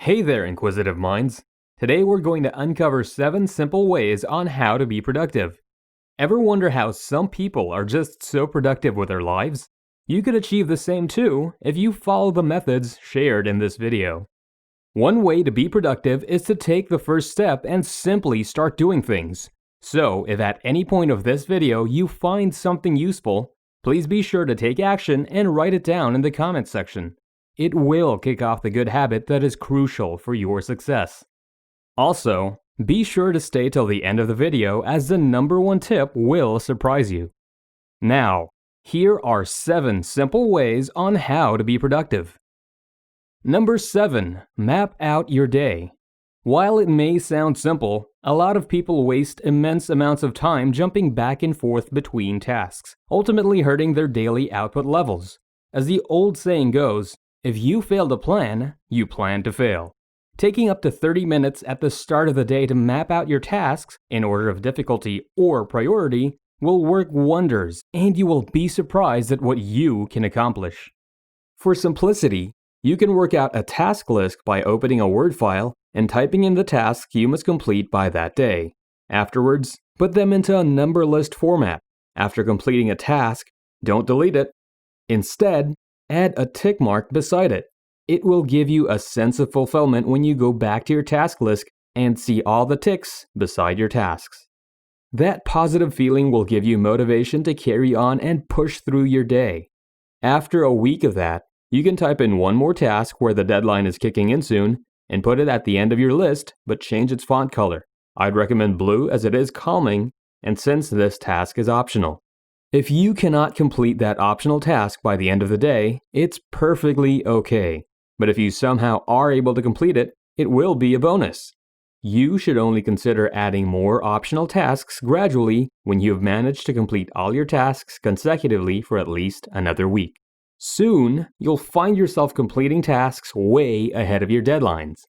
Hey there, inquisitive minds! Today we're going to uncover 7 simple ways on how to be productive. Ever wonder how some people are just so productive with their lives? You could achieve the same too if you follow the methods shared in this video. One way to be productive is to take the first step and simply start doing things. So, if at any point of this video you find something useful, please be sure to take action and write it down in the comments section. It will kick off the good habit that is crucial for your success. Also, be sure to stay till the end of the video as the number 1 tip will surprise you. Now, here are 7 simple ways on how to be productive. Number 7. Map out your day. While it may sound simple, a lot of people waste immense amounts of time jumping back and forth between tasks, ultimately hurting their daily output levels. As the old saying goes, if you fail to plan, you plan to fail. Taking up to 30 minutes at the start of the day to map out your tasks in order of difficulty or priority will work wonders, and you will be surprised at what you can accomplish. For simplicity, you can work out a task list by opening a Word file and typing in the tasks you must complete by that day. Afterwards, put them into a number list format. After completing a task, don't delete it. Instead, add a tick mark beside it. It will give you a sense of fulfillment when you go back to your task list and see all the ticks beside your tasks. That positive feeling will give you motivation to carry on and push through your day. After a week of that, you can type in one more task where the deadline is kicking in soon and put it at the end of your list, but change its font color. I'd recommend blue as it is calming, and since this task is optional. If you cannot complete that optional task by the end of the day, it's perfectly okay. But if you somehow are able to complete it, it will be a bonus. You should only consider adding more optional tasks gradually when you have managed to complete all your tasks consecutively for at least another week. Soon, you'll find yourself completing tasks way ahead of your deadlines.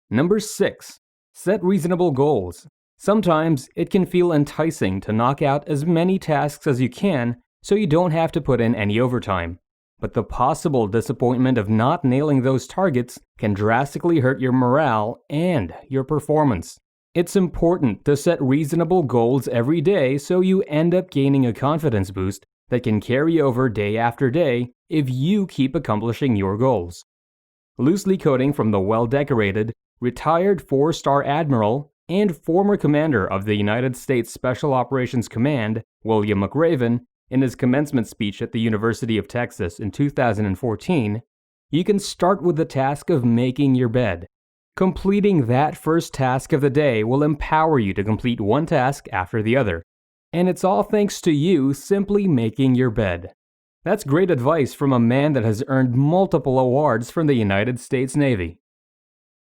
Number 6. Set reasonable goals. Sometimes it can feel enticing to knock out as many tasks as you can so you don't have to put in any overtime. But the possible disappointment of not nailing those targets can drastically hurt your morale and your performance. It's important to set reasonable goals every day so you end up gaining a confidence boost that can carry over day after day if you keep accomplishing your goals. Loosely quoting from the well-decorated, retired 4-star admiral and former commander of the United States Special Operations Command, William McRaven, in his commencement speech at the University of Texas in 2014, you can start with the task of making your bed. Completing that first task of the day will empower you to complete one task after the other. And it's all thanks to you simply making your bed. That's great advice from a man that has earned multiple awards from the United States Navy.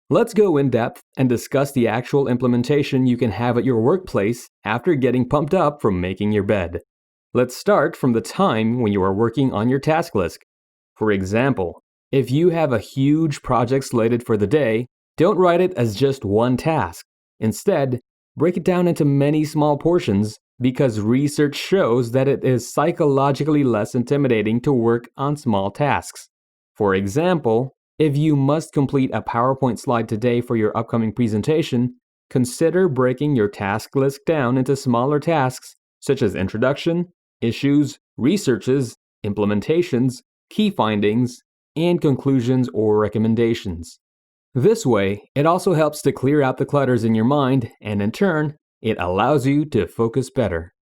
Let's go in depth and discuss the actual implementation you can have at your workplace after getting pumped up from making your bed. Let's start from the time when you are working on your task list. For example, if you have a huge project slated for the day, don't write it as just one task. Instead, break it down into many small portions because research shows that it is psychologically less intimidating to work on small tasks. For example, if you must complete a PowerPoint slide today for your upcoming presentation, consider breaking your task list down into smaller tasks such as introduction, issues, researches, implementations, key findings, and conclusions or recommendations. This way, it also helps to clear out the clutters in your mind, and in turn, it allows you to focus better.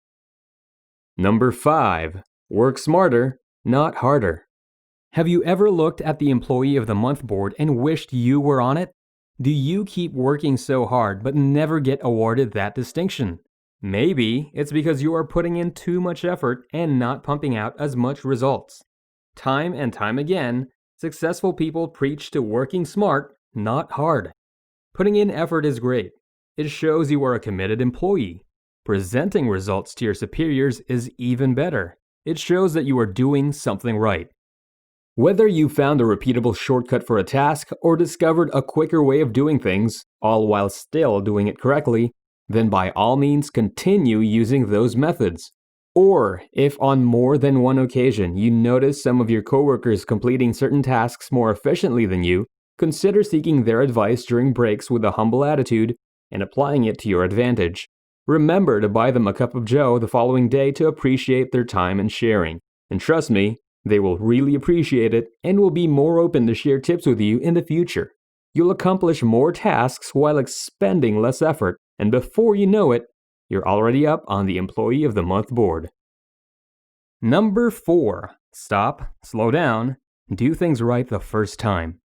Number 5. Work smarter, not harder. Have you ever looked at the Employee of the Month board and wished you were on it? Do you keep working so hard but never get awarded that distinction? Maybe it's because you are putting in too much effort and not pumping out as much results. Time and time again, successful people preach to working smart, not hard. Putting in effort is great. It shows you are a committed employee. Presenting results to your superiors is even better. It shows that you are doing something right. Whether you found a repeatable shortcut for a task or discovered a quicker way of doing things, all while still doing it correctly, then by all means continue using those methods. Or, if on more than one occasion you notice some of your coworkers completing certain tasks more efficiently than you, Consider seeking their advice during breaks with a humble attitude and applying it to your advantage. Remember to buy them a cup of joe the following day to appreciate their time and sharing. And trust me, they will really appreciate it and will be more open to share tips with you in the future. You'll accomplish more tasks while expending less effort, and before you know it, you're already up on the Employee of the Month board. Number 4. Stop, slow down, do things right the first time.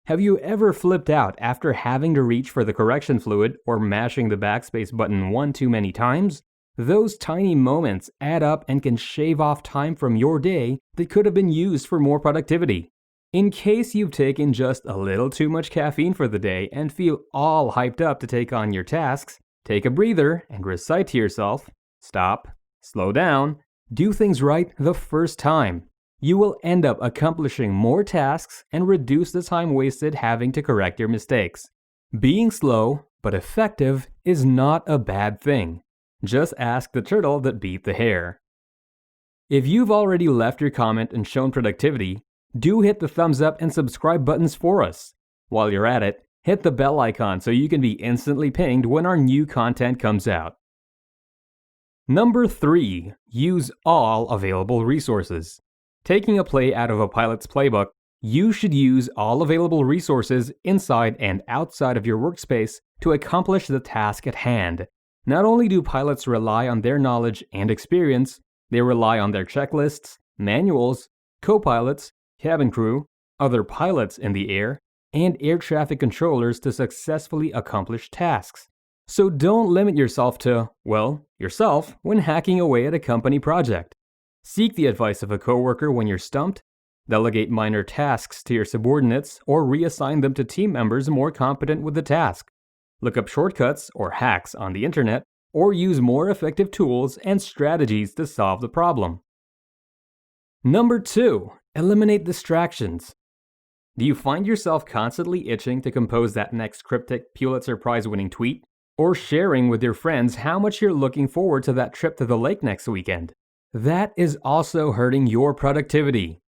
Have you ever flipped out after having to reach for the correction fluid or mashing the backspace button one too many times? Those tiny moments add up and can shave off time from your day that could have been used for more productivity. In case you've taken just a little too much caffeine for the day and feel all hyped up to take on your tasks, take a breather and recite to yourself, stop, slow down, do things right the first time. You will end up accomplishing more tasks and reduce the time wasted having to correct your mistakes. Being slow but effective is not a bad thing. Just ask the turtle that beat the hare. If you've already left your comment and shown productivity, do hit the thumbs up and subscribe buttons for us. While you're at it, hit the bell icon so you can be instantly pinged when our new content comes out. Number 3. Use all available resources. Taking a play out of a pilot's playbook, you should use all available resources inside and outside of your workspace to accomplish the task at hand. Not only do pilots rely on their knowledge and experience, they rely on their checklists, manuals, co-pilots, cabin crew, other pilots in the air, and air traffic controllers to successfully accomplish tasks. So don't limit yourself to, well, yourself when hacking away at a company project. Seek the advice of a coworker when you're stumped, delegate minor tasks to your subordinates, or reassign them to team members more competent with the task. Look up shortcuts or hacks on the internet, or use more effective tools and strategies to solve the problem. Number 2. Eliminate distractions. Do you find yourself constantly itching to compose that next cryptic Pulitzer Prize-winning tweet? Or sharing with your friends how much you're looking forward to that trip to the lake next weekend? That is also hurting your productivity.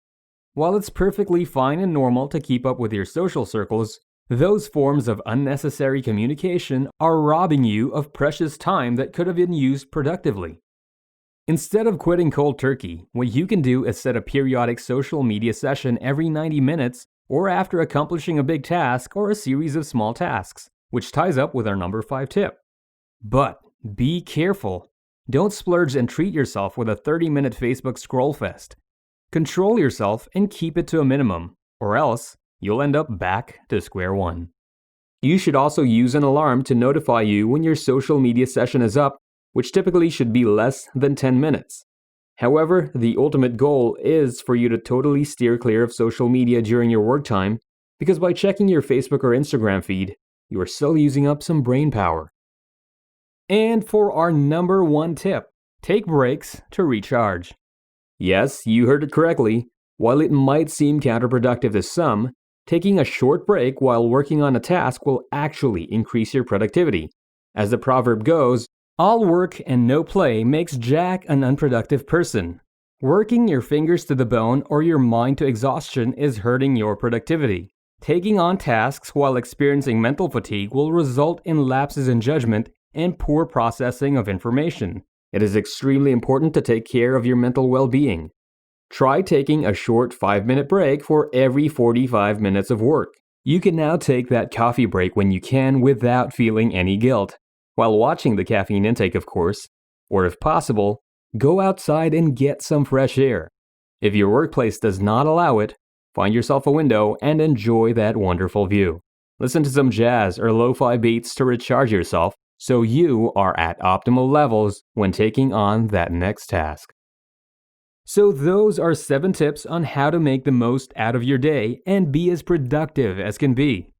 While it's perfectly fine and normal to keep up with your social circles, those forms of unnecessary communication are robbing you of precious time that could have been used productively. Instead of quitting cold turkey, what you can do is set a periodic social media session every 90 minutes or after accomplishing a big task or a series of small tasks, which ties up with our number 5 tip. But be careful. Don't splurge and treat yourself with a 30-minute Facebook scroll fest. Control yourself and keep it to a minimum, or else you'll end up back to square one. You should also use an alarm to notify you when your social media session is up, which typically should be less than 10 minutes. However, the ultimate goal is for you to totally steer clear of social media during your work time, because by checking your Facebook or Instagram feed, you are still using up some brain power. And for our number 1 tip, take breaks to recharge. Yes, you heard it correctly. While it might seem counterproductive to some, taking a short break while working on a task will actually increase your productivity. As the proverb goes, all work and no play makes Jack an unproductive person. Working your fingers to the bone or your mind to exhaustion is hurting your productivity. Taking on tasks while experiencing mental fatigue will result in lapses in judgment and poor processing of information. It is extremely important to take care of your mental well-being. Try taking a short 5-minute break for every 45 minutes of work. You can now take that coffee break when you can without feeling any guilt. While watching the caffeine intake, of course. Or if possible, go outside and get some fresh air. If your workplace does not allow it, find yourself a window and enjoy that wonderful view. Listen to some jazz or lo-fi beats to recharge yourself so you are at optimal levels when taking on that next task. So those are 7 tips on how to make the most out of your day and be as productive as can be.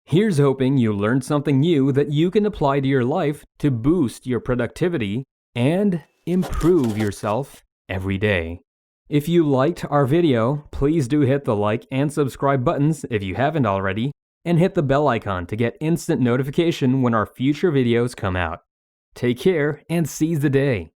Here's hoping you learned something new that you can apply to your life to boost your productivity and improve yourself every day. If you liked our video, please do hit the like and subscribe buttons if you haven't already, and hit the bell icon to get instant notification when our future videos come out. Take care and seize the day.